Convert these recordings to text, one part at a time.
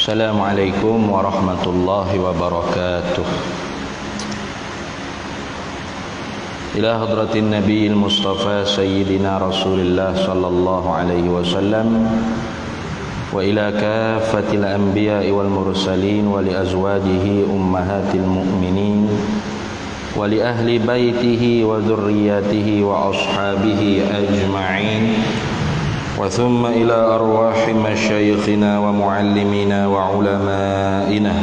Assalamualaikum warahmatullahi wabarakatuh. Ila hadratin Nabiyil Mustafa Sayyidina Rasulillah sallallahu alaihi wasallam wa ila kaffatil anbiya'i wal mursalin wa li azwajihi ummahatil mu'minin wa li ahli baitihi wa dhurriyyatihi wa ashabihi ajma'in wa thumma ila arwahi masyayikhina wa muallimina wa ulama'ina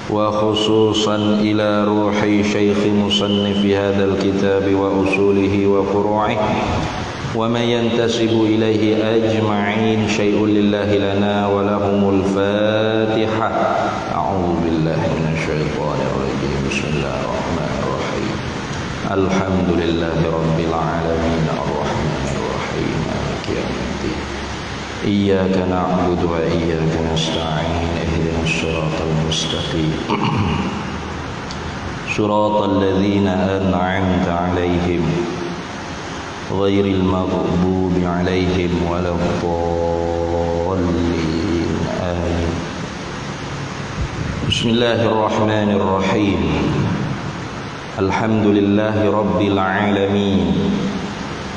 wa khususan ila ruhi syaikh musannif hadzal kitab wa usulihi wa furu'ihi wa man yantasibu ilaihi ajma'in syai'un lillahi lana wa lahumul fatihah. A'udzu billahi minasyaitonir rajim. Bismillahirrahmanirrahim. Alhamdulillahi rabbil alamin arrahmanir rahim maliki yaumiddin. Iyyaka na'budu wa iyyaka nasta'in ihdinas siratal mustaqim siratal ladzina an'amta 'alaihim ghairil maghdubi 'alaihim waladdallin amin. Bismillahirrahmanirrahim. Alhamdulillahi rabbil alamin.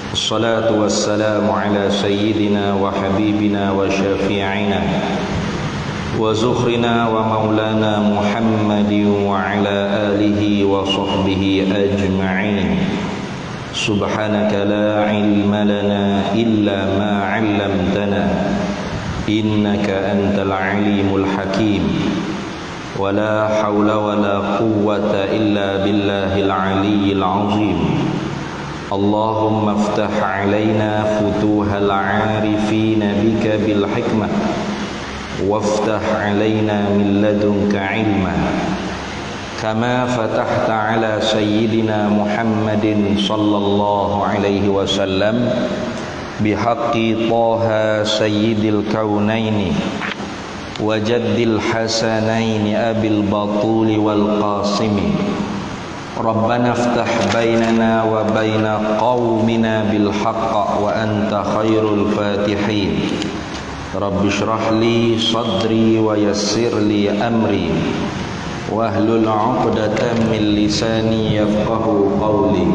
Assalatu wassalamu ala sayyidina wa habibina wa syafi'ina wa zukhrina wa maulana Muhammadin wa ala alihi wa sahbihi ajma'in. Subhanaka la ilma lana illa ma 'allamtana innaka antal alimul hakim. Wa la hawla wa la quwwata illa billahil aliyyil azim. Allahumma aftah alaina futuhal arifina bika bil hikmah waftah alaina min ladunka ilma kama fatahta ala sayyidina Muhammadin sallallahu alaihi wasallam bihaqqi Taha sayyidil kaunaini wa jaddil hasanaini abil batuli wal qasimi. Rabbana aftah bainana wa baina qaumina bil haqq wa anta khairul fatihin. Rabbi shrah li sadri wa yassir li amri wahlul 'uqdatam min lisani yafqahu qawli.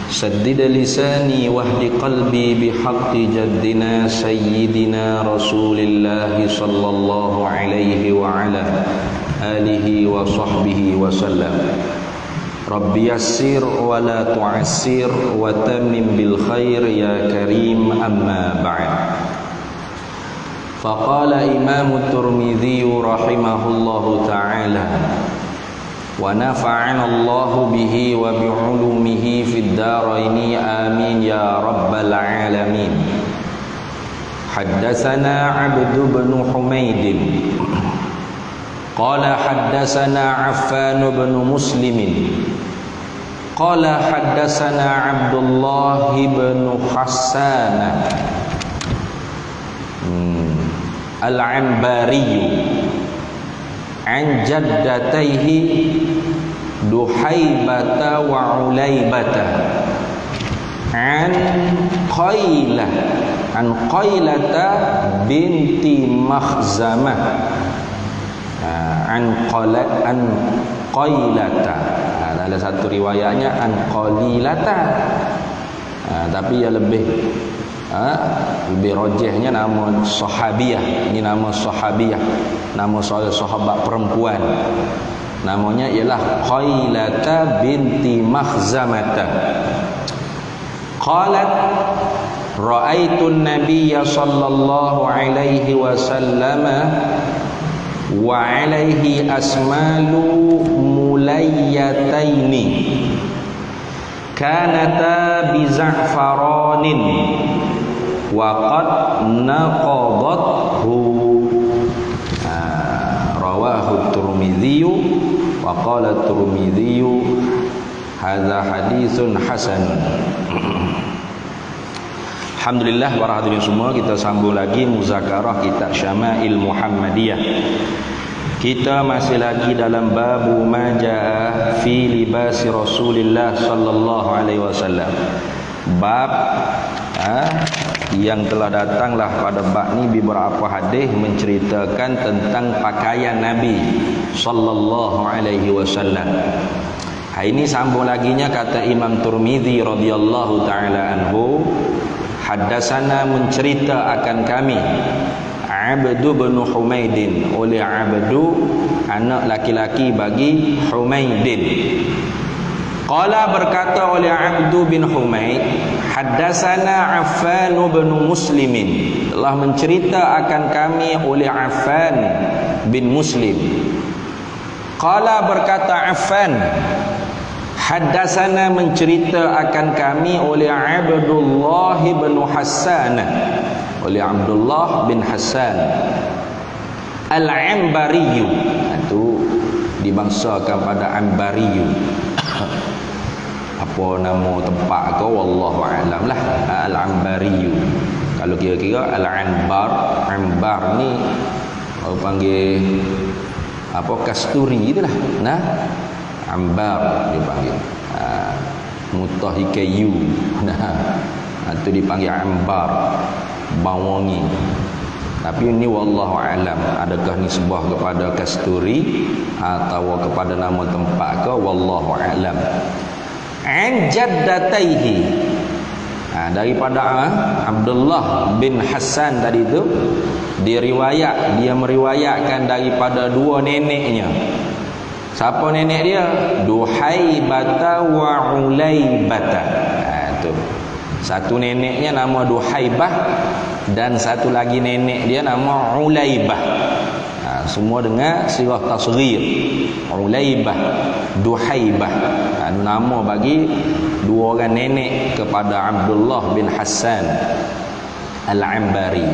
Saddid lisani wahdi qalbi bihaqqi jaddina sayyidina Rasulillah sallallahu alaihi wa ala alihi wa sahbihi wa sallam. Rabbi yassir wa la tu'assir wa tammim bil khair ya karim, amma ba'd. Faqala Imam Tirmidzi rahimahullahu ta'ala wa nafa'ana Allahu bihi wa bi'ulumihi fid dharaini amin ya rabbal alamin. Haddatsana 'Abd ibn Humaid qala haddatsana Affan ibn Muslim qala haddatsana Abdullah ibn Hassan al-Anbari an jaddatayhi Duhaybata wa Ulaybata an Qailata binti Makhzamah an Qailata. Ada satu riwayatnya an Qalilata, tapi ya lebih rajihnya nama sahabiyah. Ini nama sahabiyah, nama sahabat perempuan. Namanya ialah Qailata binti Makhzamata. Qalat ra'aitu an-nabiyya sallallahu alaihi wasallam wa alaihi asmalu mulayyataini kanata bi za'faranin wa qad naqadathu. Rawahu Tirmidzi wa qala Tirmidzi hadza haditsun hasanun. Alhamdulillah, para hadirin semua, kita sambung lagi muzakarah kitab Syama'il Muhammadiyah. Kita masih lagi dalam babu majaa fi libasi Rasulillah sallallahu alaihi wasallam. Bab yang telah datanglah pada bab ni beberapa hadis menceritakan tentang pakaian Nabi sallallahu alaihi wasallam. Ini sambung laginya kata Imam Tirmizi radhiyallahu taala anhu, haddatsana mencerita akan kami Abdu bin Humaidin, oleh Abdu anak laki-laki bagi Humaidin. Qala berkata oleh Abdu bin Humaid, haddatsana Affan bin Muslimin, telah mencerita akan kami oleh Affan bin Muslim. Qala berkata Affan, haddatsana mencerita akan kami oleh Abdullah bin Hassan, oleh Abdullah bin Hassan Al-Ambari, itu dibangsakan pada Ambari. Apa nama tempat kau wallahu alam lah. Al-Ambari. Kalau kira-kira Al-Anbar, Ambar ni orang panggil apa, kasturi itulah. Nah, Ambar dipanggil. Mutahikayu. Nah, itu dipanggil Ambar, Bawangi. Tapi ini wallahu alam, adakah nisbah kepada kasturi atau kepada nama tempat ke, wallahu alam. An jaddataihi, daripada Abdullah bin Hassan tadi itu dia meriwayatkan daripada dua neneknya. Siapa nenek dia? Duhaibah wa Ulaibah. Itu satu neneknya nama Duhaibah dan satu lagi nenek dia nama Ulaibah. Semua dengan sirah tasghir. Ulaibah, Duhaibah. Nama bagi dua orang nenek kepada Abdullah bin Hassan Al-Ambari.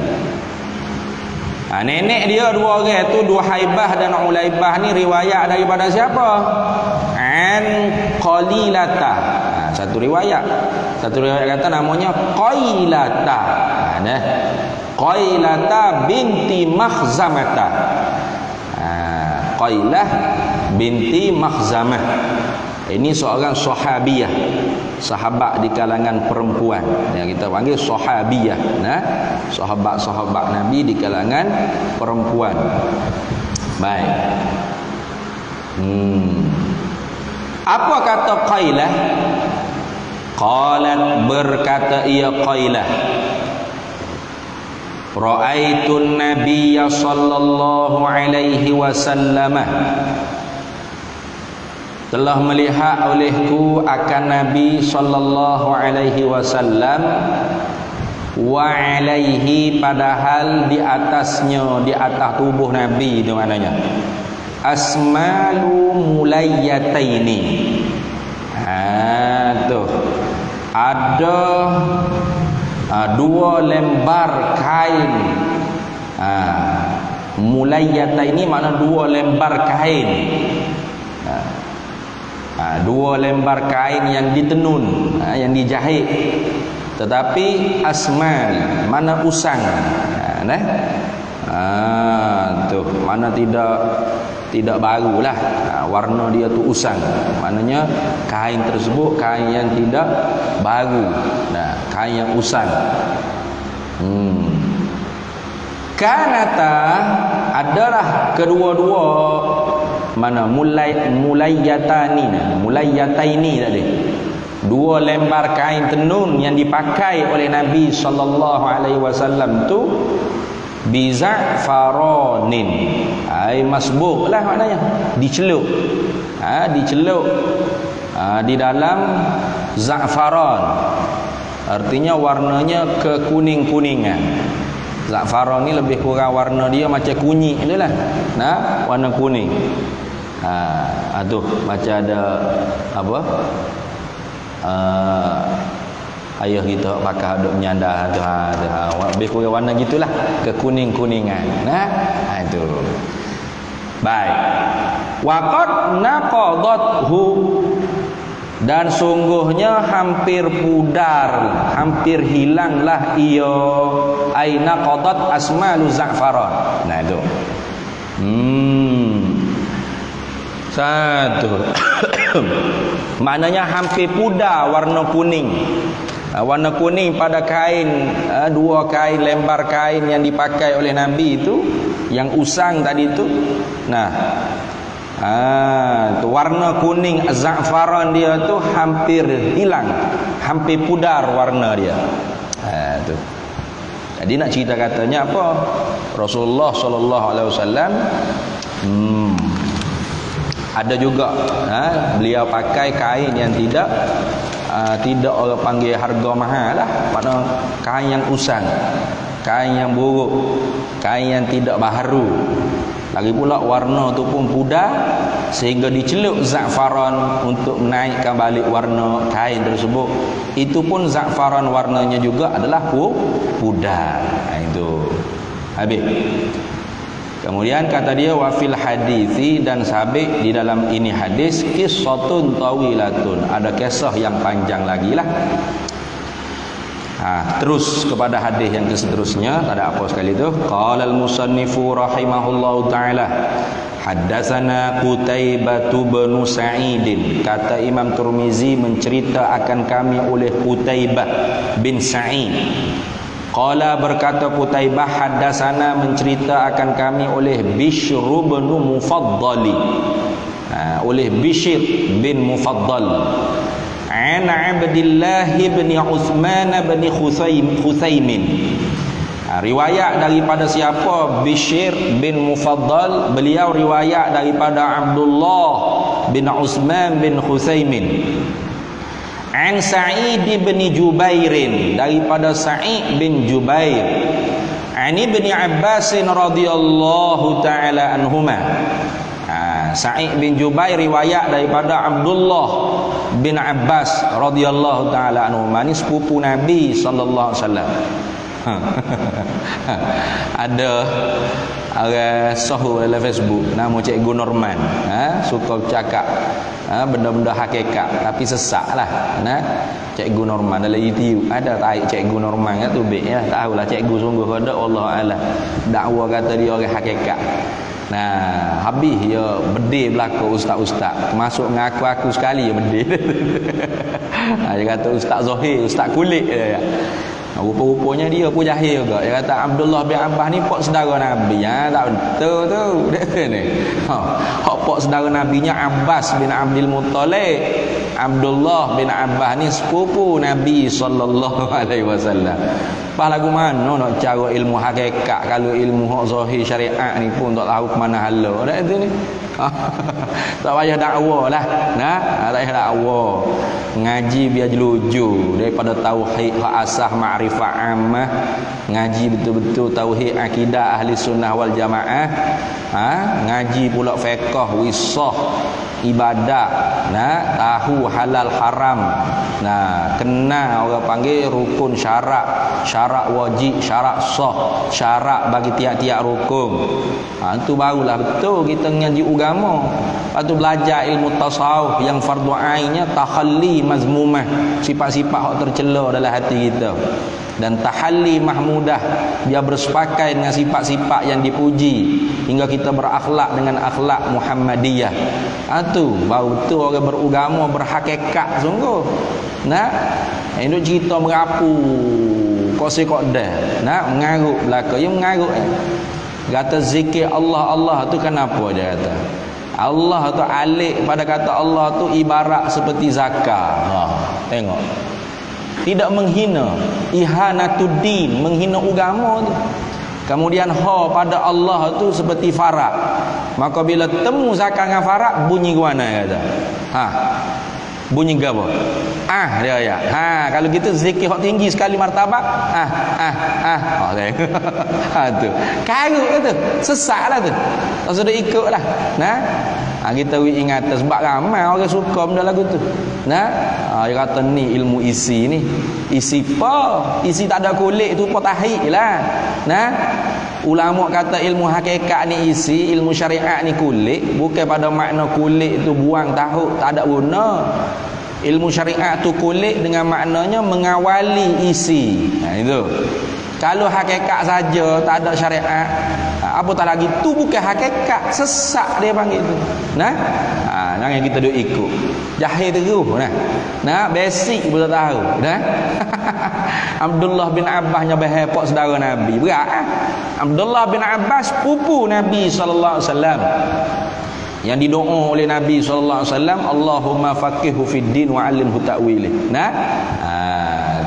Nenek dia dua orang itu Duhaibah dan Ulaibah ni riwayat daripada siapa? An Qalilata. Satu riwayat kata namanya Qailata. Qailata binti Makhzamata. Qailah binti Makhzamah. Ini seorang sahabiyah, sahabat di kalangan perempuan. Yang kita panggil sahabiyah. Sahabat-sahabat Nabi di kalangan perempuan. Baik. Apa kata Qailah? Qalat, berkata ia Qailah, ra'aitun nabiyya sallallahu alaihi wasallam, telah melihat olehku akan Nabi sallallahu alaihi wasallam, wa alaihi, padahal di atasnya, di atas tubuh Nabi itu maknanya asmalu mulayyataini. Tuh ada dua lembar kain. Mulayyataini makna dua lembar kain. Dua lembar kain yang ditenun, yang dijahit, tetapi asmal mana usang. Tuh mana tidak barulah, warna dia tu usang, maknanya kain tersebut kain yang tidak baru, kain yang usang. Kanata, adalah kedua-dua mana mulayyataini tadi, dua lembar kain tenun yang dipakai oleh Nabi sallallahu alaihi wasallam tu biza'faranin, masbuk lah maknanya, dicelup, di dalam za'faran, artinya warnanya kekuning-kuningan. Za'faran ni lebih kurang warna dia macam kunyit itulah, warna kuning. Tuh macam ada apa, ayah kita pakai duk menyandar tu, lebih kurang warna gitulah, kekuning-kuningan. Itu. Baik. Waqad naqadathu, dan sungguhnya hampir pudar, hampir hilanglah ia aina qadat asmalu za'faran. Itu. Satu. Maknanya hampir pudar warna kuning. Warna kuning pada kain, dua kain, lembar kain yang dipakai oleh Nabi itu, yang usang tadi itu. Nah, tu warna kuning za'faran dia tu hampir hilang, hampir pudar warna dia. Tu. Jadi nak cerita katanya apa? Rasulullah sallallahu alaihi wasallam ada juga beliau pakai kain yang tidak orang panggil harga mahal lah, pada kain yang usang, kain yang buruk, kain yang tidak baharu. Lagi pula warna tu pun pudar, sehingga dicelup za'faran untuk menaikkan balik warna kain tersebut. Itu pun za'faran warnanya juga adalah pudar. Itu habis. Kemudian kata dia wa fil hadithi, dan sabit di dalam ini hadis qissatun tawilatun, ada kisah yang panjang lagi lah. Terus kepada hadis yang seterusnya, tak ada apa sekali tu. Qala al-musannifu rahimahullahu taala haddatsana Qutaibah bin Sa'id. Kata Imam Tirmizi mencerita akan kami oleh Qutaibah bin Sa'id. Qala berkata Qutaibah haddatsana mencerita akan kami oleh Bishr bin Mufaddali, oleh Bishr bin Mufaddal, an Abdullah bin Uthman bin Khuthaimin. Riwayat daripada siapa? Bishr bin Mufaddal, beliau riwayat daripada Abdullah bin Uthman bin Khuthaimin. An Sa'id bin Jubair, daripada Sa'id bin Jubair. An Ibn Abbas radhiyallahu taala anhuma. Sa'id bin Jubair riwayat daripada Abdullah bin Abbas radhiyallahu taala anhuma, ni sepupu Nabi sallallahu alaihi wasallam. Ada orang sahur dalam Facebook nama Cikgu Norman, suka cakap benda-benda hakikat tapi sesak lah. Cikgu Norman dalam YouTube ada taik Cikgu Norman tu baik ya, tahulah cikgu sungguh ada, Allah alam dakwa kata dia orang hakikat. Habis ya bedil belaka ustaz-ustaz, masuk dengan aku sekali ya bedil. Dia kata Ustaz Zohir, Ustaz kulit dia. Rupa-rupanya dia pun jahil juga. Dia kata Abdullah bin Abbas ni pak saudara Nabi. Tak betul tu. Dia ni. Pak saudara Nabinya Abbas bin Abdul Muttalib. Abdullah bin Abbas ni sepupu Nabi sallallahu alaihi wasallam. Pas lagu mana nak cara ilmu hakikat, kalau ilmu hak zahir syariat ni pun tak tahu ke mana hala. Dak itu ni. Tak payah dakwah lah. Tak payah dakwah. Ngaji biar jeluju daripada tauhid hak asah ma'rifah ammah, ngaji betul-betul tauhid akidah ahli sunnah wal jamaah, ngaji pula fiqh wisah ibadat, tahu halal haram, kenal orang panggil rukun syarak, syarak wajib, syarak sah, syarak bagi tiap-tiap rukun. Itu barulah betul kita ngaji agama. Lepas tu belajar ilmu tasawuf yang fardu ainnya takhalli mazmumah, sifat-sifat yang tercela dalam hati kita, dan tahalli mahmudah, dia bersepakai dengan sifat-sifat yang dipuji hingga kita berakhlak dengan akhlak Muhammadiyah. Itu baru tu orang beragama berhakikat sungguh. Ini cerita merapu kosi kodah, mengarut belaka, dia mengarut. Kata zikir Allah tu kenapa dia kata? Allah tu alik pada kata Allah tu ibarat seperti zakat. Tengok. Tidak menghina, ihanatuddin, menghina agama tu. Kemudian pada Allah tu seperti farad. Maka bila temu zakat dengan farad, bunyi ke mana kata? Bunyi ke apa? Dia ya. Kalau gitu zikir hak tinggi sekali martabat. Tu. Karut tu. Sesaklah tu. Tak sudah ikutlah. Kita ingat sebab ramai orang suka benda lagu tu. Dia kata ni ilmu isi ni. Isi apa? Isi tak ada kulit tu apa tahik lah. Ulama kata ilmu hakikat ni isi, ilmu syariat ni kulit, bukan pada makna kulit tu buang tahu, tak ada guna. Ilmu syariat tu kulit dengan maknanya mengawali isi. Itu. Kalau hakikat saja tak ada syariat, apatah lagi tu bukan hakikat, sesak dia panggil tu. Nah, jangan kita duk ikut. Jahil terus nah. Basic pun tak tahu. Nah. Abdullah bin Abbas nya berhepok saudara Nabi. Berat. Abdullah bin Abbas pupu Nabi sallallahu alaihi wasallam. Yang didoa oleh Nabi sallallahu alaihi wasallam, Allahumma faqihhu fid din wa 'allimhu ta'wil. Nah,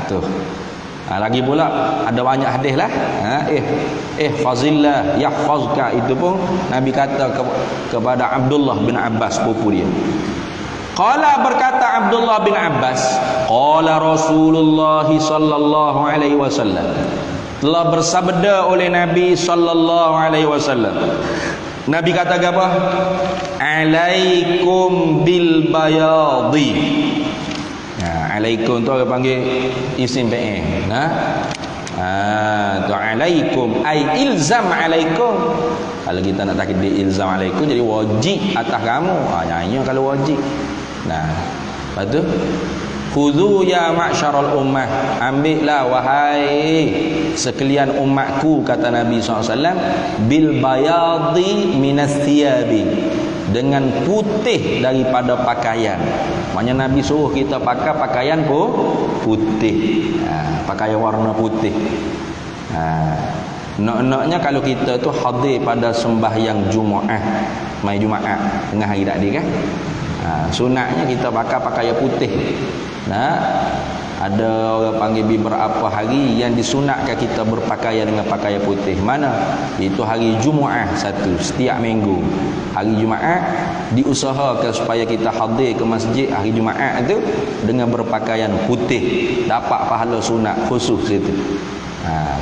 tu. Lagi pula ada banyak hadis lah. Fazillah yahfazka, itu pun Nabi kata kepada Abdullah bin Abbas pupu dia. Qala, berkata Abdullah bin Abbas, qala Rasulullah sallallahu alaihi wasallam, telah bersabda oleh Nabi sallallahu alaihi wasallam. Nabi kata apa? Alaikum bil bayadi. Alaikum tu orang panggil isim fi'il. Tu alaikum ai ilzam alaikum. Kalau kita nak takdir ilzam alaikum jadi wajib atas kamu. Nyanyi kalau wajib. Lepas tu khudhu ya ma'syaral ummah, ambillah wahai sekalian umatku, kata Nabi SAW, bil bayadi minas thiyabi, dengan putih daripada pakaian. Maknanya Nabi suruh kita pakai pakaian putih, pakaian warna putih. Nak-naknya kalau kita tu hadir pada sembahyang Jumaat, mai Jumaat tengah hari tadi kan, sunatnya kita pakai pakaian putih. Ada orang panggil beberapa hari yang disunatkan kita berpakaian dengan pakaian putih. Mana? Itu hari Jumaat satu setiap minggu. Hari Jumaat diusahakan supaya kita hadir ke masjid hari Jumaat itu dengan berpakaian putih, dapat pahala sunat khusus itu.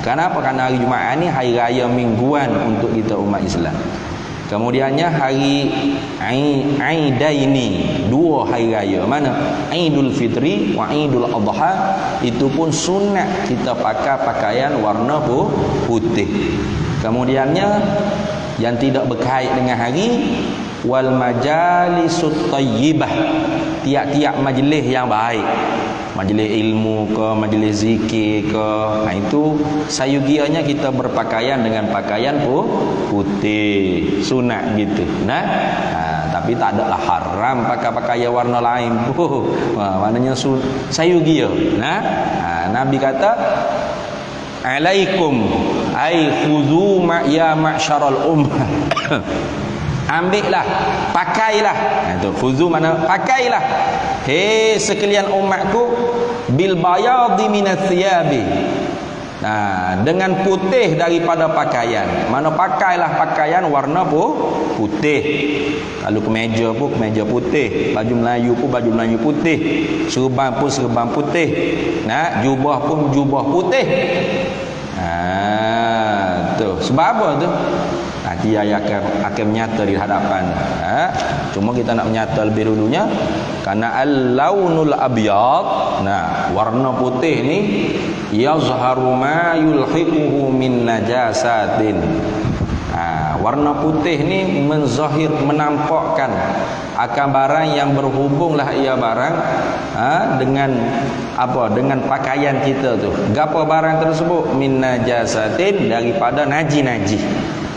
Kenapa? Kerana hari Jumaat ni hari raya mingguan untuk kita umat Islam. Kemudiannya hari Aidaini, dua hari raya. Mana? Aidul Fitri wa Aidul Adha, itu pun sunat kita pakai pakaian warna putih. Kemudiannya yang tidak berkait dengan hari, wal majalisut thayyibah, tiap-tiap majlis yang baik, majlis ilmu ke, majlis zikir ke, itu sayugianya kita berpakaian dengan pakaian putih, sunat gitu. Tapi tak adalah haram pakai pakaian warna lain pun. Maknanya sayugia. Nabi kata alaikum ai khudhu ya ma'syaral ummah. Ambillah, pakailah. Itu khuzu mana? Pakailah. Hei sekalian umatku, bil bayadi minats thiyabi. Dengan putih daripada pakaian. Mana pakailah pakaian warna putih. Kalau kemeja pun kemeja putih, baju Melayu pun baju Melayu putih, serban pun serban putih. Jubah pun jubah putih. Tu sebab apa tu? Dia akan menyata di hadapan. Cuma kita nak menyata lebih dulunya karena al-launul abyad, warna putih ni yazharu ma yulhiquhu min najasatin. Warna putih ni menzahir, menampakkan akan barang yang berhubunglah ia barang dengan apa, dengan pakaian kita tu. Gapo barang tersebut? Min najasatin, daripada naji-naji.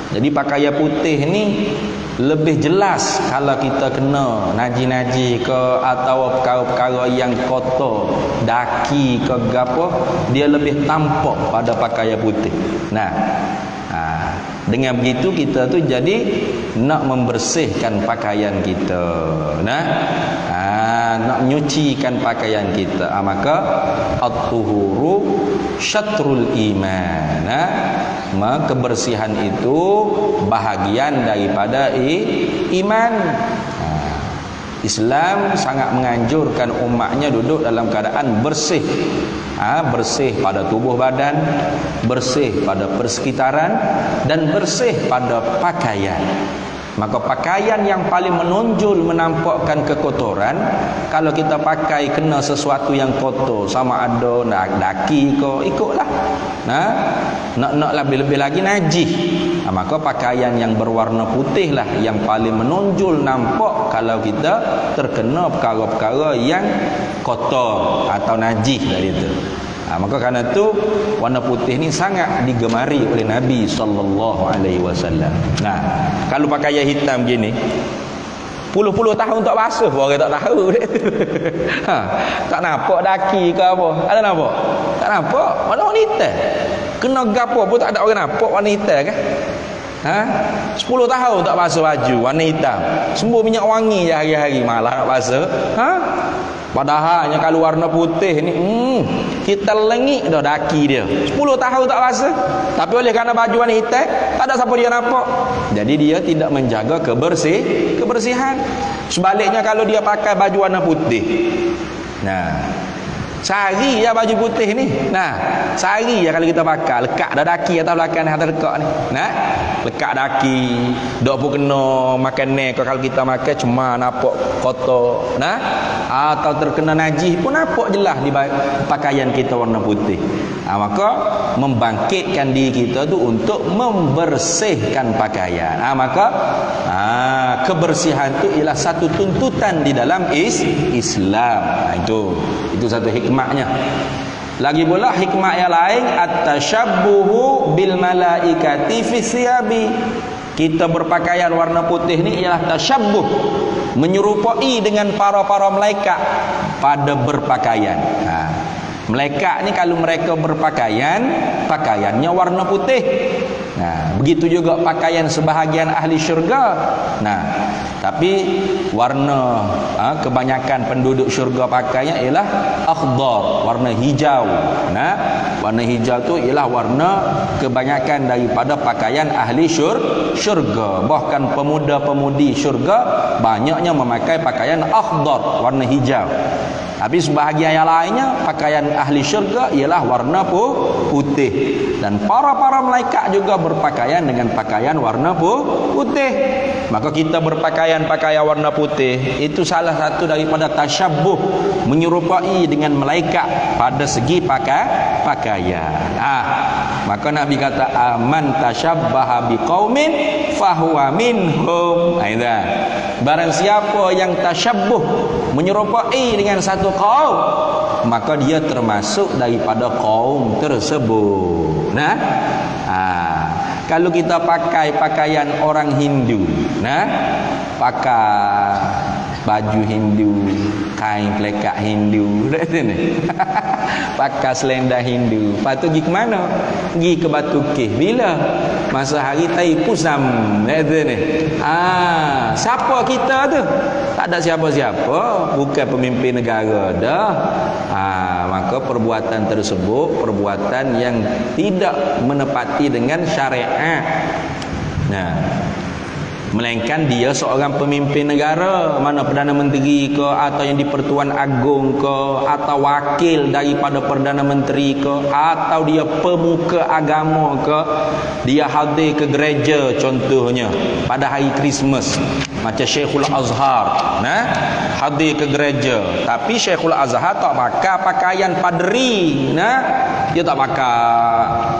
Jadi pakaian putih ni lebih jelas kalau kita kena naji-naji ke atau perkara-perkara yang kotor, daki ke gapo, dia lebih tampak pada pakaian putih. Dengan begitu kita tu jadi nak membersihkan pakaian kita. Nak menyucikan pakaian kita. Maka at-tuhuru syatrul iman. Maka kebersihan itu bahagian daripada iman. Islam sangat menganjurkan umatnya duduk dalam keadaan bersih. Bersih pada tubuh badan, bersih pada persekitaran, dan bersih pada pakaian. Maka pakaian yang paling menonjol menampakkan kekotoran, kalau kita pakai kena sesuatu yang kotor, sama ada nak daki ke, ikutlah. Nak lebih-lebih lagi najis. Maka pakaian yang berwarna putih lah yang paling menonjol nampak kalau kita terkena perkara-perkara yang kotor atau najis dari itu. Maka karena itu warna putih ni sangat digemari oleh Nabi sallallahu alaihi wasallam. Nah, kalau pakaian hitam gini, puluh-puluh tahun tak basuh, orang tak tahu. Tak nampak daki ke apa. Ada nampak? Tak nampak. Warna wanita. Kena gapo pun tak ada orang nampak warna hitam kan? 10 tahun tak basuh baju warna hitam. Sembuh minyak wangi je hari-hari, malah nak basuh. Padahalnya kalau warna putih ni kita lengik dah daki dia. 10 tahun tak basuh. Tapi oleh kerana baju warna hitam, tak ada siapa dia nampak. Jadi dia tidak menjaga kebersihan. Sebaliknya kalau dia pakai baju warna putih, nah, sehari ya baju putih ni. Nah, sehari ya kalau kita pakai, lekat dah daki atas belakang atas lekak ni. Nah, lekat daki, dok pun kena makan ni kalau kita makan cuma nampak kotor. Nah, atau terkena najis pun nampak jelas di pakaian kita warna putih. Maka membangkitkan diri kita tu untuk membersihkan pakaian. Maka kebersihan tu ialah satu tuntutan di dalam Islam. Itu satu hikmahnya. Lagi pula hikmah yang lain, at-tashabbuhu bil malaikati fi siyabi. Kita berpakaian warna putih ni ialah tasyabbuh, menyerupai dengan para-para malaikat pada berpakaian. Malaikat ni kalau mereka berpakaian, pakaiannya warna putih. Nah, begitu juga pakaian sebahagian ahli syurga. Nah, tapi warna kebanyakan penduduk syurga pakainya ialah akhdar, warna hijau. Nah, warna hijau tu ialah warna kebanyakan daripada pakaian ahli syurga. Bahkan pemuda-pemudi syurga banyaknya memakai pakaian akhdar, warna hijau. Tapi sebahagian yang lainnya pakaian ahli syurga ialah warna putih. Dan para-para malaikat juga berpakaian dengan pakaian warna putih. Maka kita berpakaian warna putih itu salah satu daripada tasyabbuh, menyerupai dengan malaikat pada segi pakaian. Maka Nabi kata aman tasyabbaha biqaumin fahuwa minhum. Barang siapa yang tasyabbuh, menyerupai dengan satu kaum, maka dia termasuk daripada kaum tersebut. Nah, kalau kita pakai pakaian orang Hindu, nah, pakai baju Hindu, kain pelekat Hindu, pakai selendang Hindu, lepas tu pergi ke mana? Pergi ke Batu Keh. Bila? Masa hari Taipusam. Siapa kita tu? Tak ada siapa-siapa, bukan pemimpin negara dah. Maka perbuatan tersebut perbuatan yang tidak menepati dengan syariat. Nah, melainkan dia seorang pemimpin negara, mana Perdana Menteri ke, atau yang di Pertuan Agong ke, atau wakil daripada Perdana Menteri ke, atau dia pemuka agama ke, dia hadir ke gereja contohnya pada hari Christmas, macam Syekhul Azhar, hadir ke gereja, tapi Syekhul Azhar tak pakai pakaian padri, dia tak pakai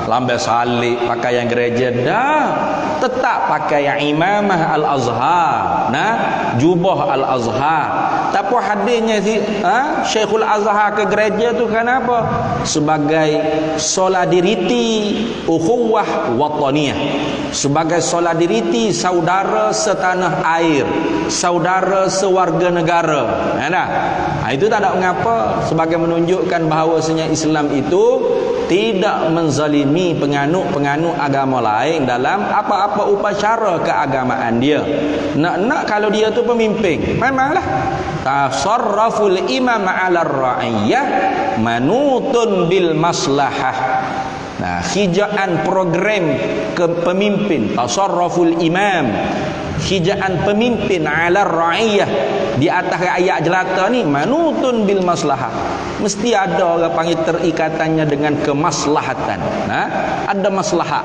lambai salib, pakaian gereja dah, tetap pakai yang imamah Al-Azhar, jubah Al-Azhar. Tapi hadirnya Syekhul Azhar ke gereja tu kenapa? Sebagai solidariti ukhuwah wataniyah, sebagai solidariti saudara setanah air, saudara sewarga negara. Itu tak ada mengapa, sebagai menunjukkan bahawasanya Islam itu tidak menzalimi penganut-penganut agama lain dalam apa-apa upacara keagamaan dia. Nak kalau dia tu pemimpin, memanglah tasarraful imam 'ala ar-ra'iyah manutun bil maslahah. Hijaan program kepemimpin, tasarruful imam, hijaan pemimpin 'ala ar-ra'iyah, di atas rakyat jelata ni, manutun bil maslahah, mesti ada orang panggil terikatannya dengan kemaslahatan. Ada maslahat.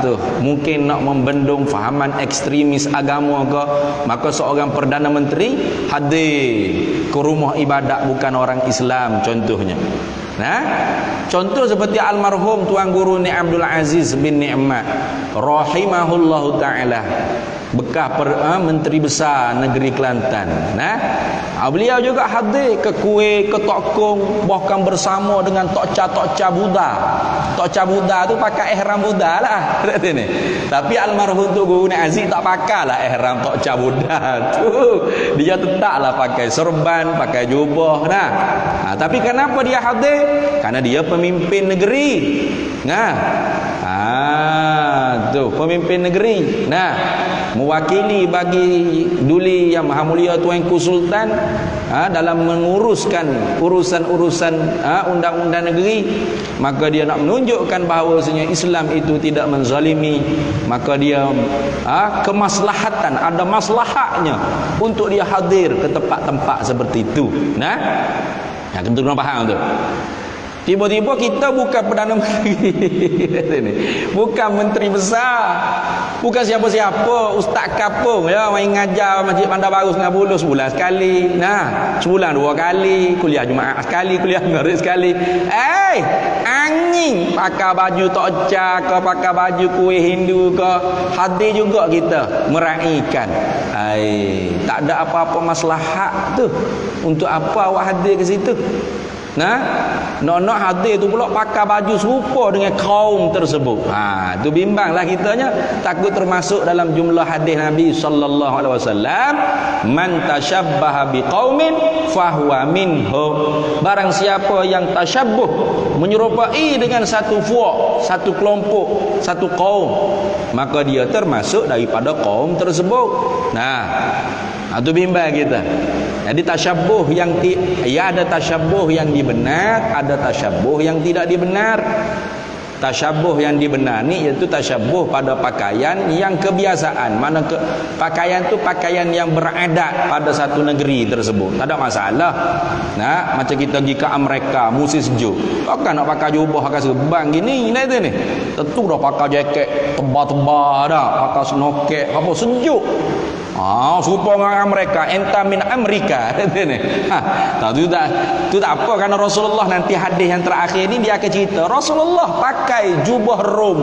Tu mungkin nak membendung fahaman ekstremis agama ke, maka seorang Perdana Menteri hadir ke rumah ibadat bukan orang Islam contohnya. Contoh seperti almarhum Tuan Guru Ni Abdul Aziz bin Ni'mat rahimahullahu ta'ala. bekas Menteri Besar Negeri Kelantan. Beliau juga hadir ke kuih, ke tokong, bahkan bersama dengan tokca Buddha. Tokca Buddha tu pakai ihram Buddha lah. Tapi almarhum tu Guru Nek Aziz tak pakai lah ihram tokca Buddha tu. Dia tetaplah pakai serban, pakai jubah. Tapi kenapa dia hadir? Karena dia pemimpin negeri. Tu pemimpin negeri. Mewakili bagi Duli Yang Maha Mulia Tuanku Sultan dalam menguruskan urusan-urusan undang-undang negeri. Maka dia nak menunjukkan bahawasanya Islam itu tidak menzalimi. Maka dia kemaslahatan, ada maslahatnya untuk dia hadir ke tempat-tempat seperti itu. Kita kena faham tu. Tiba-tiba kita bukan Perdana Menteri, bukan Menteri Besar, bukan siapa-siapa, Ustaz Kapung main ngajar Masjid Bandar Baru Sengabuluh sebulan sekali, sebulan 2 kali, kuliah Jumaat sekali, kuliah Maghrib sekali. Angin pakai baju tokca ke, pakai baju kuih Hindu ke, hadir juga kita meraikan. Tak ada apa-apa maslahat tu. Untuk apa awak hadir ke situ? Nak hadir tu pula pakai baju serupa dengan kaum tersebut. Tu bimbanglah kitanya, takut termasuk dalam jumlah hadis Nabi sallallahu alaihi wasallam, man tashabbaha biqaumin fahuwa minhum. Barang siapa yang tasyabbuh, menyerupai dengan satu fuak, satu kelompok, satu kaum, maka dia termasuk daripada kaum tersebut. Itu bimbang kita. Jadi tasyabbuh yang ada tasyabbuh yang dibenar, ada tasyabbuh yang tidak dibenar. Tasyabbuh yang dibenar ni iaitu tasyabbuh pada pakaian yang kebiasaan. Mana pakaian tu pakaian yang beradat pada satu negeri tersebut. Tak ada masalah. Macam kita pergi ke Amerika musim sejuk, takkan nak pakai jubah, pakai serban gini ni. Tentu dah pakai jaket tebal-tebal dah, pakai snorkel, apa sejuk. Serupa dengan mereka, enta min Amerika. Tu tak apa, karena Rasulullah nanti hadis yang terakhir ni dia akan cerita Rasulullah pakai jubah Rom.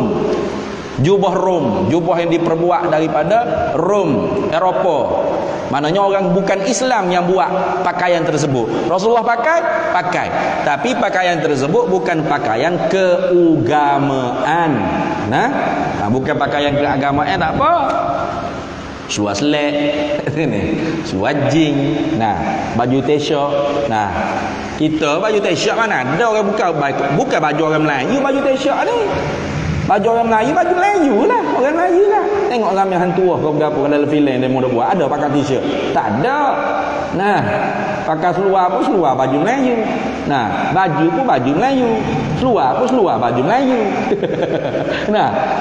Jubah yang diperbuat daripada Rom, Eropah. Maknanya orang bukan Islam yang buat pakaian tersebut. Rasulullah pakai. Tapi pakaian tersebut bukan pakaian keagamaan. Bukan pakaian keagamaan, tak apa. Seluar selek, seluar jing, baju t-shirt. Kita baju t-shirt mana ada orang bukan baju orang Melayu baju t-shirt ni. Baju orang Melayu, baju Melayu lah, orang Melayu lah. Tengok ramai hantu ke berapa dalam filem dia mau buat, ada pakai t-shirt. Tak ada. Pakai seluar pun seluar baju Melayu. Baju pun baju Melayu. Seluar pun seluar baju Melayu.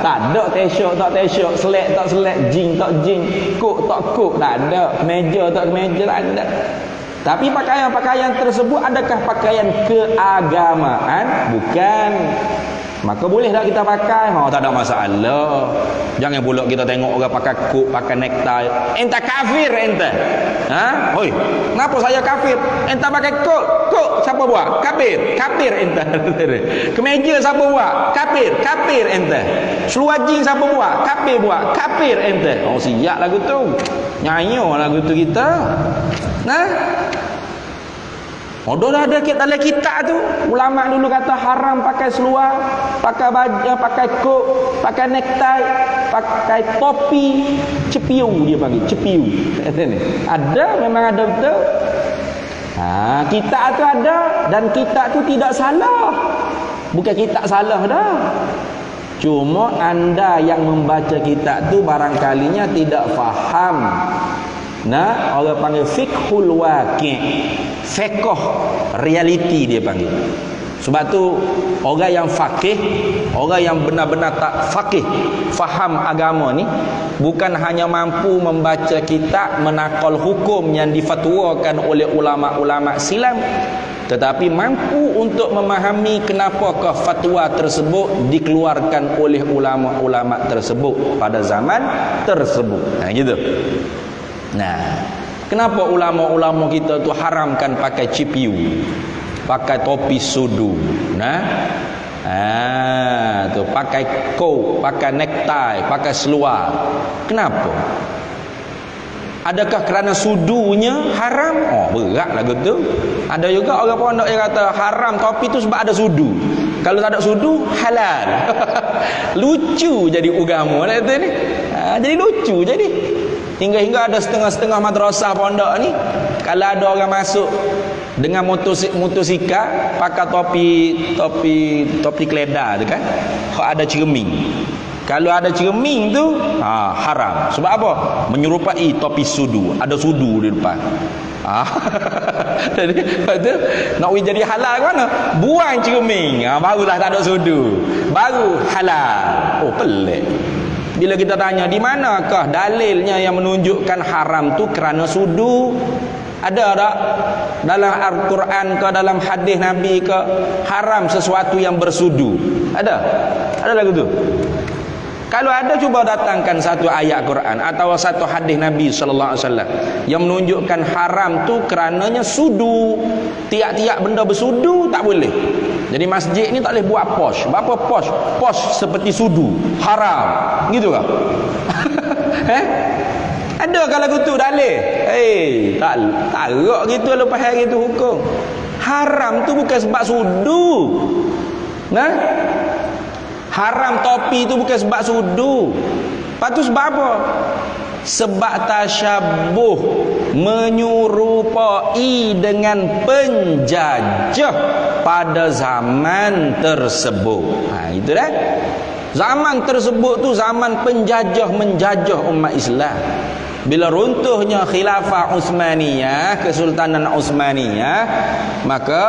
Tak ada t-shirt tak t-shirt, selek tak selek, jing tak jing, kok tak kok, tak ada. Kemeja tak kemeja, tak ada. Tapi pakaian-pakaian tersebut adakah pakaian keagamaan? Bukan. Maka boleh tak kita pakai? Tak ada masalah. Jangan pula kita tengok orang pakai kok, pakai necktie. Enta kafir enta. Hoi, kenapa saya kafir? Enta pakai kok. Kok siapa buat? Kafir enta. Kemeja siapa buat? Kafir enta. Seluar jing siapa buat? Kafir enta. Siap lagu tu. Nyanyo lagu tu kita. Dah ada dalam kitab tu. Ulama dulu kata haram pakai seluar, pakai baju, pakai kok, pakai necktie, pakai topi, cepiu dia panggil, cepiu. Ada, memang ada betul. Kitab tu ada, dan kitab tu tidak salah. Bukan kitab salah dah. Cuma anda yang membaca kitab tu barangkalinya tidak faham. Orang panggil fiqhul waqi', fiqh reality dia panggil. Sebab tu orang yang faqih, orang yang benar-benar tak faqih, faham agama ni, bukan hanya mampu membaca kitab, menakal hukum yang difatwakan oleh ulama-ulama silam, tetapi mampu untuk memahami kenapakah fatwa tersebut dikeluarkan oleh ulama-ulama tersebut pada zaman tersebut. Gitu. Kenapa ulama-ulama kita tu haramkan pakai cipiu, pakai topi sudu, tu pakai coat, pakai necktie, pakai seluar? Kenapa? Adakah kerana sudunya haram? Oh, berat lagu tu. Ada juga orang pondok yang kata haram topi tu sebab ada sudu. Kalau tak ada sudu, halal. Lucu jadi agama lah tu ni. Jadi lucu jadi. Hingga-hingga ada setengah-setengah madrasah pondok ni, kalau ada orang masuk dengan motosikal pakai topi keledar tu kan, ada cermin. Kalau ada cermin tu haram. Sebab apa? Menyerupai topi sudu. Ada sudu di depan. Jadi nak jadi halal ke mana? Buang cermin, barulah tak ada sudu, baru halal. Oh, pelik. Bila kita tanya di manakah dalilnya yang menunjukkan haram tu kerana sudu? Ada tak dalam Al-Quran ke dalam hadis Nabi ke haram sesuatu yang bersudu? Ada lagu tu? Kalau ada, cuba datangkan satu ayat Quran atau satu hadis Nabi sallallahu alaihi wasallam yang menunjukkan haram tu kerananya sudu. Tiap-tiap benda bersudu tak boleh. Jadi masjid ni tak boleh buat pos. Berapa pos? Pos seperti sudu. Haram. Gitu ke? Ada kalau gitu dalil? Tak tarak gitu lepas hari tu hukum. Haram tu bukan sebab sudu. Nah? Haram topi tu bukan sebab sudu. Lepas tu sebab apa? Sebab tasyabuh, menyerupai dengan penjajah pada zaman tersebut. Itu dah. Zaman tersebut tu zaman penjajah menjajah umat Islam. Bila runtuhnya khilafah Uthmaniyah, Kesultanan Uthmaniyah, maka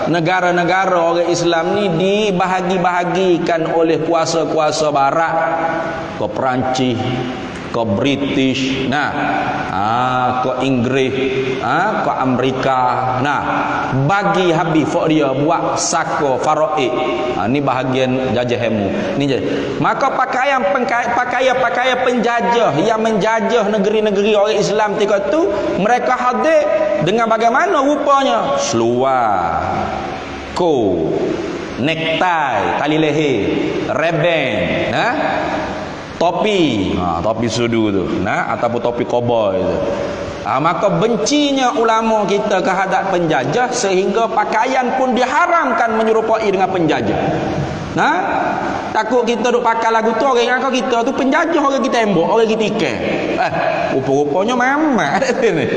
negara-negara orang Islam ni dibahagi-bahagikan oleh kuasa-kuasa barat, ke Perancis, ke British, ke Inggeris, ke Amerika. Bagi habis fok dia buat sako faraid. Ni bahagian jajah hemu. Ni je. Maka pakaian penjajah yang menjajah negeri-negeri orang Islam ketika tu, mereka hadir dengan bagaimana rupanya? Seluar, coat, necktie, tali leher, reben, topi, topi sudu tu, ataupun topi koboi tu. Maka bencinya ulama kita kehadap penjajah sehingga pakaian pun diharamkan menyerupai dengan penjajah. Takut kita duk pakai lagu tu, orang ingat kita tu penjajah, orang kita tembok, orang kita ikan. Rupa-rupanya mamat ni.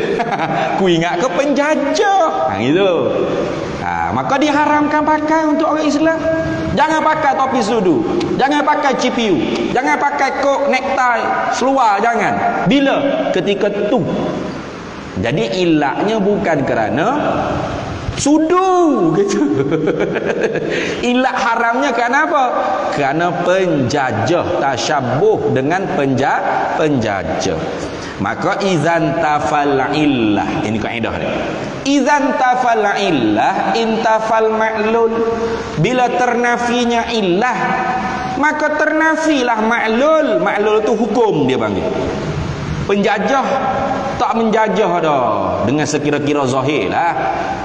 Ku ingat ke penjajah. Gitu. Maka diharamkan pakai untuk orang Islam. Jangan pakai topi sudu, jangan pakai CPU, jangan pakai coat, necktie, seluar, jangan. Bila? Ketika tu. Jadi ilahnya bukan kerana sudu gitu. Ilah haramnya kerana apa? Kerana penjajah, tasyabuh dengan penjajah. Maka izan tafal illah, ini kaedah dia. Izan tafal illah intafal ma'lul. Bila ternafinya illah, maka ternafilah ma'lul. Ma'lul tu hukum dia panggil. Penjajah tak menjajah dah dengan sekira-kira zahir lah.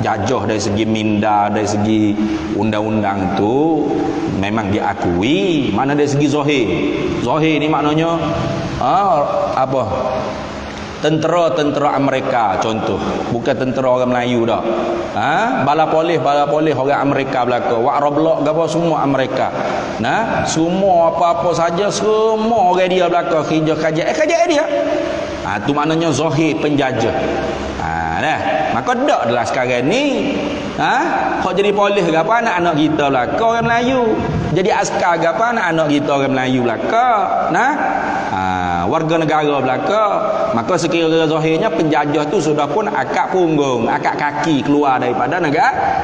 Jajah dari segi minda, dari segi undang-undang tu memang diakui. Mana dari segi zahir? Zahir ni maknanya apa? Tentera Amerika contoh, bukan tentera orang Melayu dah. Bala polis orang Amerika belaka. Wak roblok gapo semua Amerika. Semua apa-apa saja semua orang dia belaka kerja dia. Tu maknanya zahir penjajah. Maka dak adalah sekarang ni. Hok jadi polis ke apa anak-anak kita belaka orang Melayu. Jadi askar ke apa anak-anak kita orang Melayu belaka. Warga negara belaka. Maka sekiranya zahirnya penjajah tu sudah pun akak punggung, akak kaki keluar daripada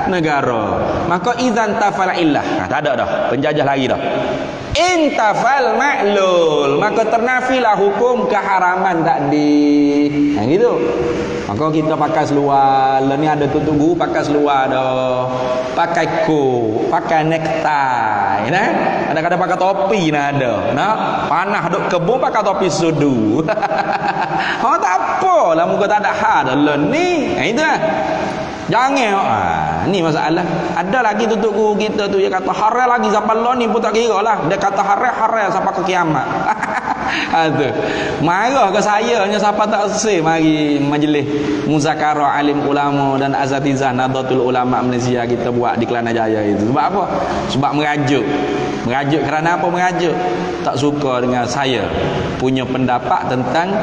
negara. Maka idzan tafal illah. Tak ada dah, penjajah lagi dah. Intafal ma'lul, maka ternafilah hukum keharaman tadi. Gitu. Maka kita pakai seluar, ni ada tutup guru pakai seluar dah. Pakai coat, pakai necktie, Kadang-kadang pakai topi ada. Panah duk kebun pakai topi sudu. Tak apa lah, muka tak ada hal dah ni. Itu lah. Jangan. Ni masalah. Ada lagi tutup guru kita tu yang kata haram lagi zaman law ni pun tak kira lah. Dia kata haram sampai ke kiamat. Tu. Marah ke saya nya siapa tak selesai mari majlis muzakarah alim ulama dan asatizah Nahdlatul Ulama Malaysia kita buat di Kelana Jaya itu. Sebab apa? Sebab merajuk. Merajuk kerana apa merajuk? Tak suka dengan saya punya pendapat tentang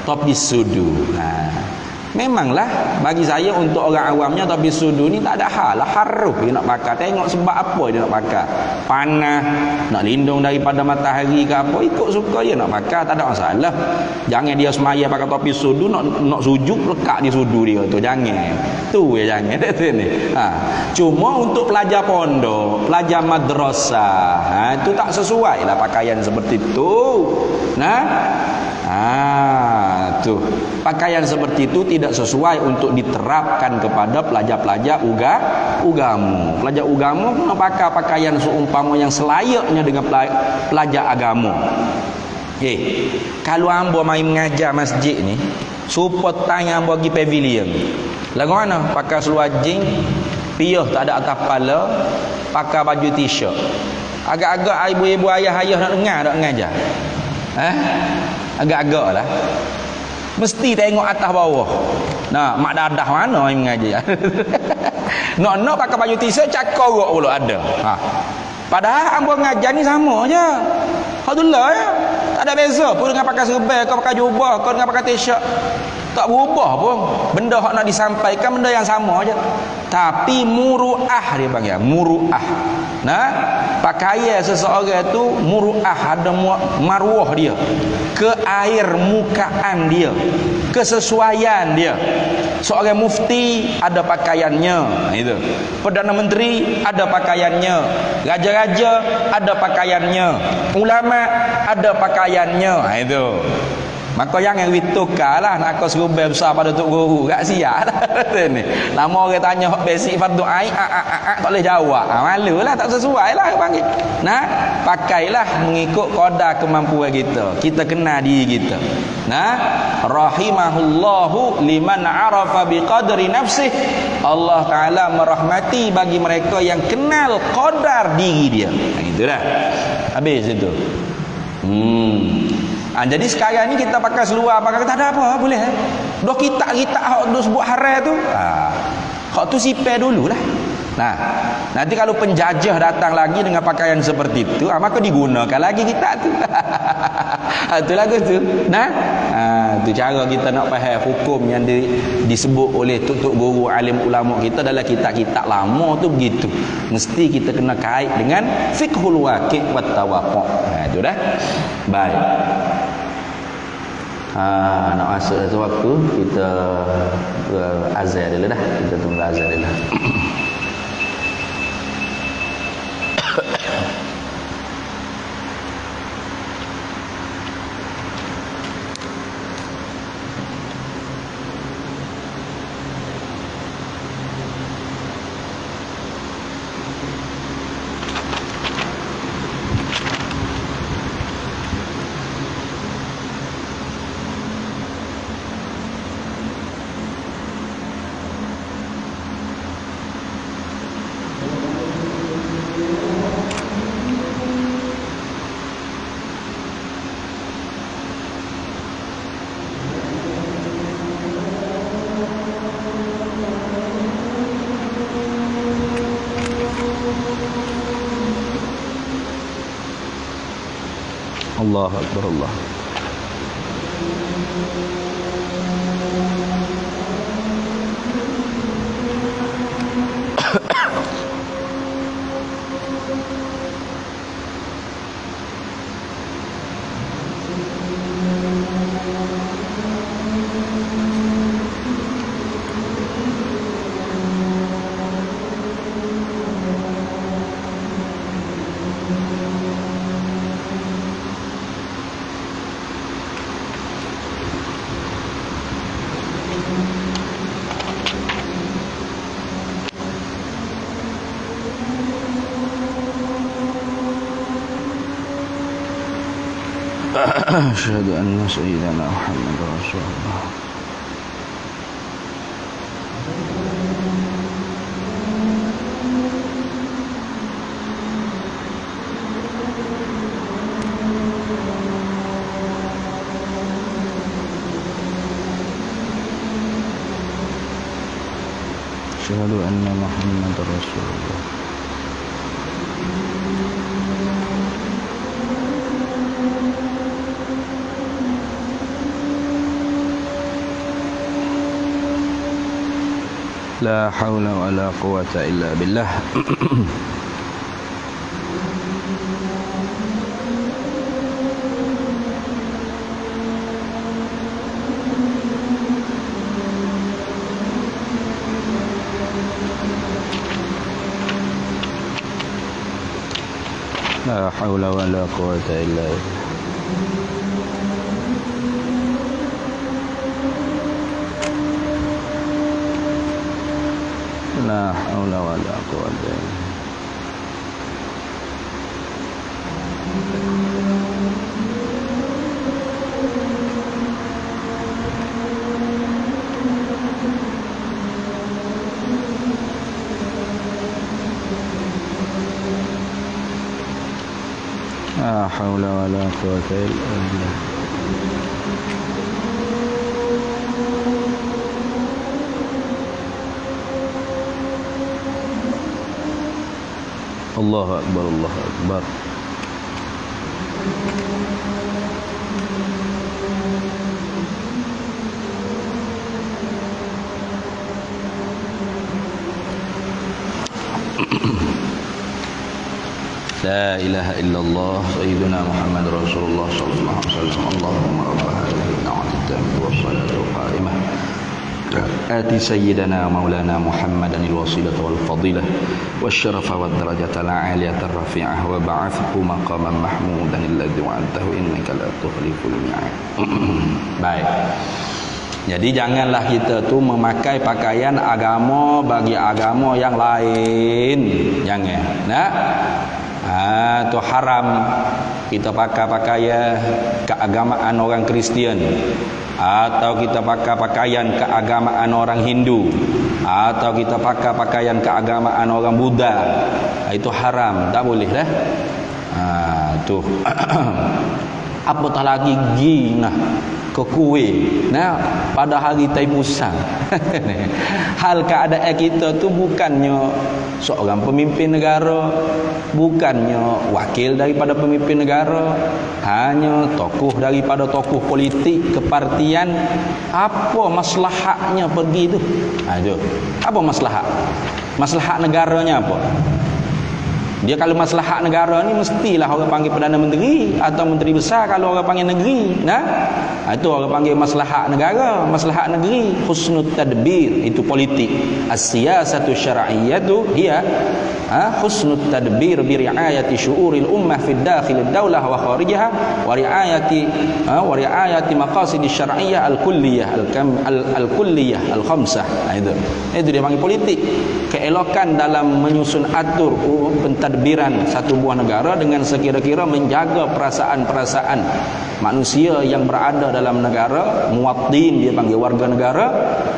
topis sudu. Memanglah bagi saya untuk orang awamnya topis sudu ni tak ada hal lah, harus dia nak pakai. Tengok sebab apa dia nak pakai. Panas, nak lindung daripada matahari ke apa, ikut suka dia nak pakai, tak ada masalah. Jangan dia semaya pakai topis sudu nak sujud lekat di sudu dia tu, jangan. Tu ya jangan ni. Cuma untuk pelajar pondok, pelajar madrasah, itu tak sesuai lah pakaian seperti tu. Tu pakaian seperti itu tidak sesuai untuk diterapkan kepada pelajar-pelajar agama. Pelajar agama kena pakai pakaian seumpama yang selayaknya dengan pelajar agama. Kalau hamba mai mengajar masjid ni, support tanya hamba pergi pavilion. Lagu mana? Pakai seluar jeans, piuh tak ada atas kepala, pakai baju t-shirt. Agak-agak ibu-ibu ayah-ayah nak dengar tak mengajar? Agak-agak lah. Mesti tengok atas bawah. Mak dadah mana yang mengaji? Nak pakai baju t-shirt cakorok pula ada. Padahal hamba mengajar ni sama je. Alhamdulillah ya. Tak ada beza pun dengan pakai serban, kau pakai jubah, kau dengan pakai t-shirt. Tak berubah pun. Benda hak nak disampaikan benda yang sama je. Tapi muru'ah dia panggil, muru'ah. Pakaian seseorang tu muru'ah, ada maruah dia, keair mukaan dia, kesesuaian dia. Seorang mufti ada pakaiannya, itu. Perdana Menteri ada pakaiannya, raja-raja ada pakaiannya, ulama ada pakaiannya, itu. Maka jangan tukarlah nak kau serubah besar pada tok guru, gak siap lah. Lama orang tanya hak basic fardu ain, tak boleh jawab. Malulah, tak sesuai lah panggil. Pakailah mengikut kadar kemampuan kita. Kita kenal diri kita. Rahimahullahu liman arafa biqadri nafsih. Allah Taala merahmati bagi mereka yang kenal kadar diri dia. Itulah. Habis itu. Jadi sekarang ni kita pakai seluar, pakai tak ada apa, boleh. Dah kita hak tu sebut haram tu. Hak tu sipir dululah. Nanti kalau penjajah datang lagi dengan pakaian seperti itu, maka digunakan lagi kita tu. Itu lagu tu. Itu cara kita nak faham hukum yang disebut oleh tok guru alim ulama kita dalam kitab-kitab lama tu begitu. Mesti kita kena kait dengan fiqhul waqi' wat tawaqqu'. Itu dah. Baik. Nak masuk satu waktu kita azan dulu dah. Kita tunggu azan dulu. Allahu Akbar, Allah. أشهد أن سيدنا محمد رسول الله. Asyhadu anna Muhammadar Rasulullah. La haula wa la quwata illa billah. La haula wa la quwata illa billah. La haula wa la quwata illa billah. La haula wa la quwata illa billah. Allahu akbar, Allahu akbar. La ilaha illallah sayyiduna Muhammad Rasulullah sallallahu alaihi wasallam. Allahumma rabb hadhihi ad-da'wati at-tammah was-salatu al-qa'imah آتي سيدنا مولانا محمدا الوسيلة والفضيلة والشرف والدرجة العالية الرفيعة وبعثه مقاما محمودا الذي وعدته إنك لا تخلف الميعاد. Baik. Jadi janganlah kita tu memakai pakaian agama bagi agama yang lain. Jangan. Nah. Itu haram kita pakai pakaian keagamaan orang Kristian, atau kita pakai pakaian keagamaan orang Hindu, atau kita pakai pakaian keagamaan orang Buddha. Itu haram, tak boleh dah. Tuh. Apatah lagi gina ke kuih pada hari Taipusan. Hal keadaan kita tu bukannya seorang pemimpin negara, bukannya wakil daripada pemimpin negara, hanya tokoh daripada tokoh politik kepartian. Apa maslahatnya pergi tu? Apa maslahat? Maslahat negaranya apa? Dia kalau maslahat negara ni mestilah orang panggil Perdana Menteri atau Menteri Besar kalau orang panggil negeri. Itu orang panggil maslahat negara, maslahat negeri. Husnul tadbir, itu politik. As-siyasatu syar'iyyatu hiya husnul tadbir bi riayati syu'uril ummah fi dakhil ad-daulah wa kharijaha wa riayati maqasid syar'iyyah al-kulliyah al-kulliyah al-khamsah. Itu dia panggil politik. Keelokan dalam menyusun atur pentadbiran satu buah negara dengan sekira-kira menjaga perasaan-perasaan manusia yang berada dalam negara, muwatin dia panggil warga negara,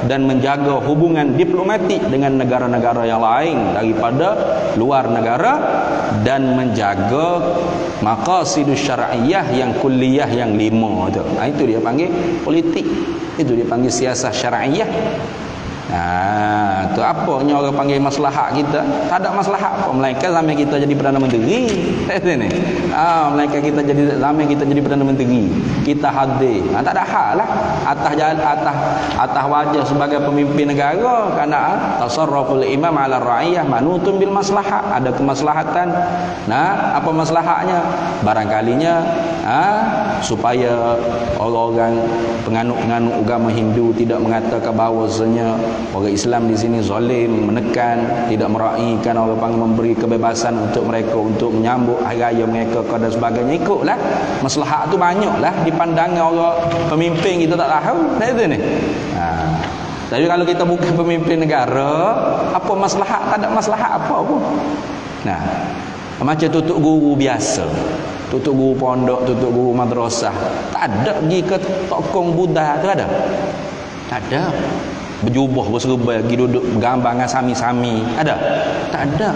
dan menjaga hubungan diplomatik dengan negara-negara yang lain daripada luar negara, dan menjaga maqasidus syar'iyyah yang kulliyah yang 5 tu. Itu dia panggil politik. Itu dia panggil siasah syar'iyyah. Tu apanya orang panggil maslahat kita? Tak ada maslahat apa, melainkan zaman kita jadi Perdana Menteri. Melainkan kita jadi zaman kita jadi Perdana Menteri, kita hadir. Tak ada hal lah atas wajah sebagai pemimpin negara, kerana tasarruful imam ala ra'iyah manutun bil maslahat. Ada kemaslahatan. Apa maslahatnya? Barangkalinya supaya orang-orang penganut-penganut agama Hindu tidak mengatakan bahawasanya orang Islam di sini zalim, menekan, tidak meraihkan, orang panggil memberi kebebasan untuk mereka untuk menyambut hari raya mereka dan sebagainya. Ikutlah maslahat tu banyaklah dipandang orang pemimpin kita tak tahu. Itu ni. Tapi kalau kita bukan pemimpin negara, apa maslahat? Tak ada maslahat apa pun. Macam tutup guru biasa, tutup guru pondok, tutup guru madrasah, tak ada pergi ke tokong Buddha tu ada? Tak ada. Berjubah berserba pergi duduk bergambar dengan sami-sami ada? Tak ada.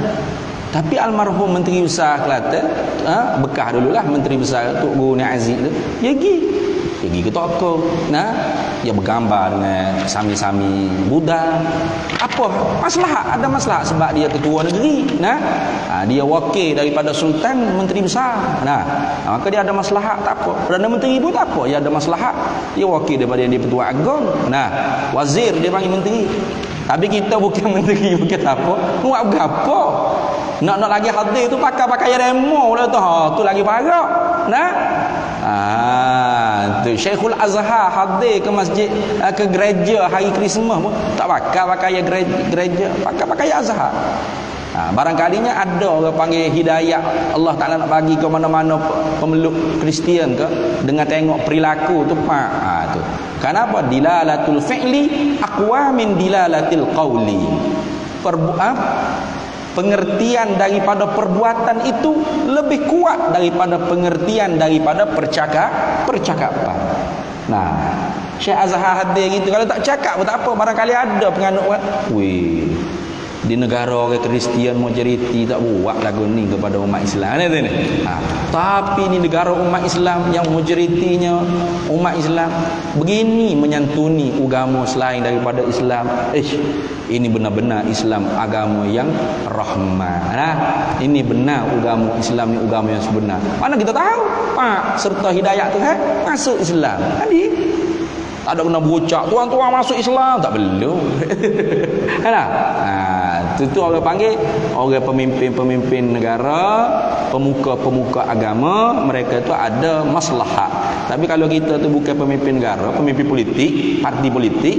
Tapi almarhum Menteri Besar Kelantan, bekas dululah Menteri Besar Tok Guru Ni Aziz tu, dia pergi pergi ke toko. Nah, dia bergambar dengan sami-sami Buddha. Apa masalah? Ada masalah sebab dia ketua negeri. Nah, dia wakil daripada sultan, menteri besar. Nah, maka dia ada masalah, tak apa. Perdana menteri pun tak apa, dia ada masalah. Dia wakil daripada dia petua agong. Nah, wazir dia panggil menteri. Tapi kita bukan menteri, bukan apa. Buat berapa? Nak lagi hadir tu pakai demo lah tu. Tu lagi parah. Nah. Tu Syekhul Azhar hadir ke masjid, ke gereja hari Krismas pun tak pakai gereja, pakai Azhar. Barangkalinya ada orang panggil hidayah, Allah Ta'ala nak bagi ke mana-mana pemeluk Kristian ke, dengan tengok perilaku tu tu. Kenapa? Dilalatul fi'li aqwa min dilalatil qawli. Pengertian daripada perbuatan itu lebih kuat daripada pengertian daripada percakapan. Nah, Syekh Azhar hadir gitu, kalau tak cakap pun tak apa, barangkali ada penganut di negara orang Kristian majoriti tak buat lagu ni kepada umat Islam ni. Tapi ni negara umat Islam yang majoritinya umat Islam begini menyantuni agama selain daripada Islam. Ini benar-benar Islam agama yang rahmah. Ini benar agama Islam ni agama yang sebenar. Mana kita tahu serta hidayah Tuhan masuk Islam. Tadi tak ada kena berucap tuan-tuan masuk Islam, tak perlu. Itu orang panggil orang pemimpin-pemimpin negara, pemuka-pemuka agama, mereka itu ada maslahat. Tapi kalau kita tu bukan pemimpin negara, pemimpin politik, parti politik,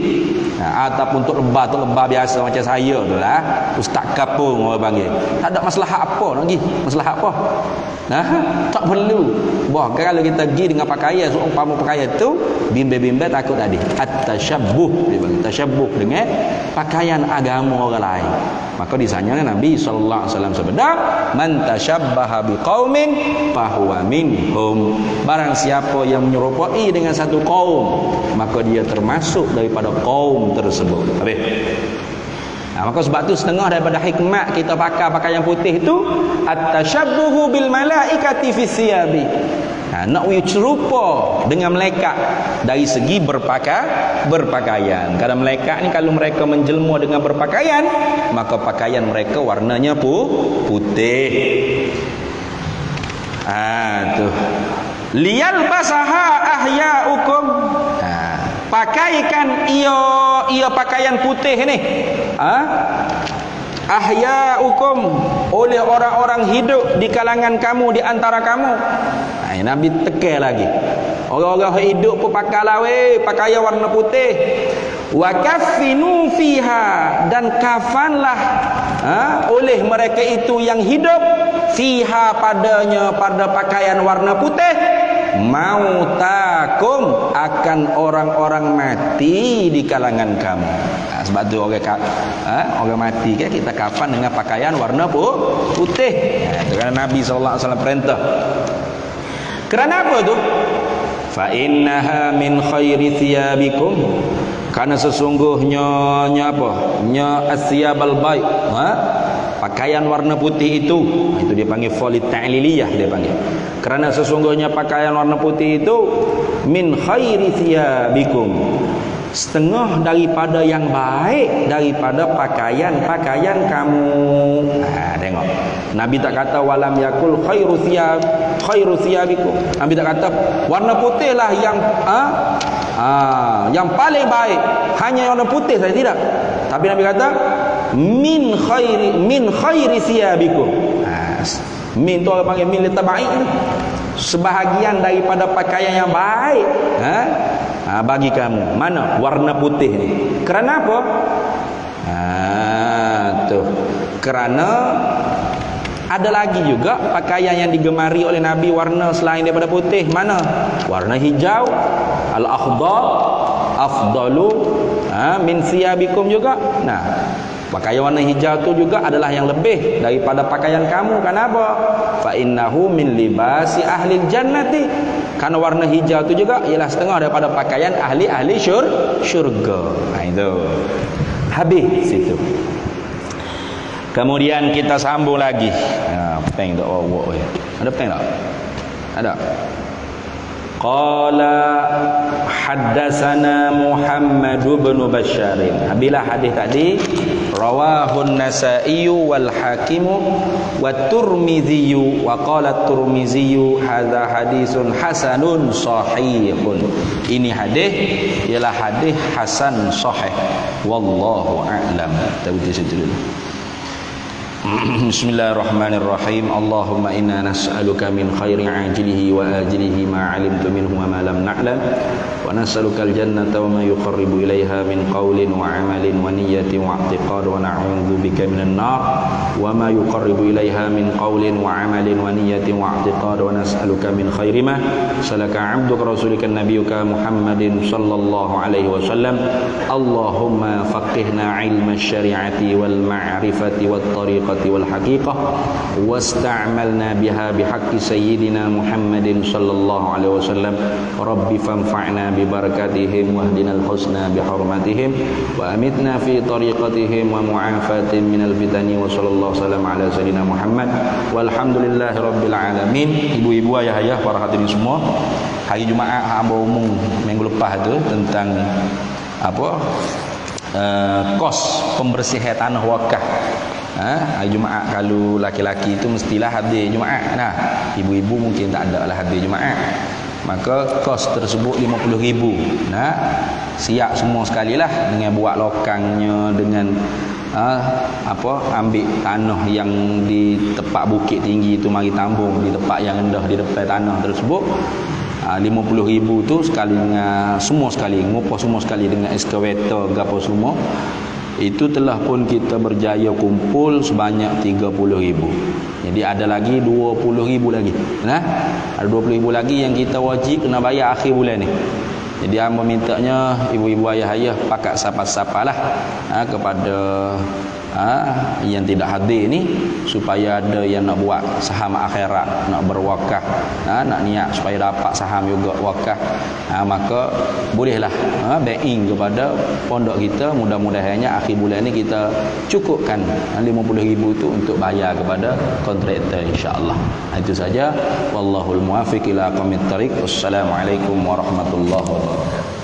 ataupun untuk lebah biasa macam saya tu lah, ustaz kapung orang panggil, tak ada maslahat apa lagi. Maslahat apa? Tak perlu. Bahkan kalau kita pergi dengan pakaian, seumpama pakaian tu bimbel-bimbel takut tadi at-tashabbuh, tashabbuh dengan pakaian agama orang lain. Maka di sana Nabi sallallahu alaihi wasallam sabda, man tashabbaha biqaumin fahuwa minhum. Barang siapa yang menyerupai dengan satu kaum, maka dia termasuk daripada kaum tersebut. Habis. Maka sebab tu setengah daripada hikmat kita pakai pakaian putih itu at-tashabbuhu bil malaikati fi siyabi. Nak serupa dengan malaikat dari segi berpakaian. Kerana malaikat ni kalau mereka menjelma dengan berpakaian, maka pakaian mereka warnanya putih. Tu. Liyal basaha ahyaukum. Pakaikan ia pakaian putih ni. Ahyaukum, oleh orang-orang hidup di kalangan kamu, di antara kamu. Nabi tekan lagi. Orang-orang hidup pun pakai pakaian warna putih. Wa kaffinu fiha, dan kafanlah oleh mereka itu yang hidup fiha padanya, pada pakaian warna putih, mautakum, akan orang-orang mati di kalangan kamu. Sebab tu orang mati kan kita kafan dengan pakaian warna putih. Itu kerana Nabi sallallahu alaihi wasallam perintah. Kerana apa tu? Fa innaha min khairi thiyabikum, karena sesungguhnya asyabal baik, pakaian warna putih itu dia panggil falit ta'liliyah, dia panggil. Kerana sesungguhnya pakaian warna putih itu min khairi thiyabikum, setengah daripada yang baik daripada pakaian kamu. Tengok, Nabi tak kata walam yakul khairu thiyabikum. Nabi tak kata warna putih lah yang paling baik, hanya warna putih saja, tidak. Tapi Nabi kata min khairi thiyabikum. Min tu orang panggil min litabai, sebahagian daripada pakaian yang baik bagi kamu. Mana? Warna putih ni. Kerana apa? Kerana ada lagi juga pakaian yang digemari oleh Nabi warna selain daripada putih. Mana? Warna hijau, al-akhdar afdalu min thiyabikum juga. Nah, pakaian warna hijau tu juga adalah yang lebih daripada pakaian kamu. Kenapa? Fa innahu min libasi ahli jannati. Karena warna hijau tu juga ialah setengah daripada pakaian ahli syurga. Itu. Habis situ. Kemudian kita sambung lagi. Peng tak awak. Ada peng tak? Ada. Qala haddatsana Muhammad bin Bashar. Bila hadis tadi rawahun Nasa'i wal Hakim wa Tirmidzi wa qala Tirmidzi hadza hadisun hasanun sahihun. Ini hadis ialah hadis hasan sahih. Wallahu a'lam. Kita berhenti situ dulu. Bismillahirrahmanirrahim. Allahumma inna nas'aluka min khairi ajilihi wa ajilihi ma 'alimtu minhu wa ma lam na'lam wa nas'aluka al-jannata wa ma yuqarribu ilaiha min qawlin wa 'amalin wa niyyatin wa i'tiqad wa na'udzu bika minan nar wa ma yuqarribu ilaiha min qawlin wa 'amalin wa niyyatin wa i'tiqad wa nas'aluka min khairi ma salaka 'abduka rasulika nabiyyuka Muhammadin sallallahu alaihi wasallam. Allahumma faqihna 'ilma asy-syari'ati wal ma'rifati wat tariqati wal haqiqah wasta'malna biha bihaqqi sayyidina Muhammadin sallallahu alaihi wasallam. Rabbi fanfa'na bi barakatihim wahdinal husna bi hurmatihim wa amitna fi tariqatihim wa mu'afatin minal fitani wa sallallahu salam ala sayyidina Muhammad walhamdulillahi rabbil alamin. Ibu-ibu, ayah-ayah, para hadirin semua, hari Jumaat hamba umum minggu lepas tu tentang apa kos pembersihan tanah wakaf. Hari Jumaat kalau laki-laki itu mestilah hadir Jumaat. Nah, ibu-ibu mungkin tak ada lah hadir Jumaat. Maka kos tersebut 50,000. Nah, siap semua sekali lah dengan buat lokangnya, dengan ambil tanah yang di tempat bukit tinggi itu mari tambung di tempat yang rendah di depan tanah tersebut. 50,000 tu sekali dengan semua sekali, ngupas semua sekali dengan excavator gapo semua. Itu telah pun kita berjaya kumpul sebanyak 30,000. Jadi ada lagi 20,000 lagi. Nah, ada 20,000 lagi yang kita wajib kena bayar akhir bulan ni. Jadi hamba mintanya ibu-ibu, ayah-ayah pakat sapa-sapalah kepada yang tidak hadir ni, supaya ada yang nak buat saham akhirat, nak berwakaf, nak niat supaya dapat saham juga wakaf, maka bolehlah bank kepada pondok kita. Mudah-mudahannya akhir bulan ni kita cukupkan 50,000 tu untuk bayar kepada kontraktor, insya-Allah. Itu saja. Wallahul muwaffiq ila aqwamit thariq. Wassalamualaikum warahmatullahi wabarakatuh.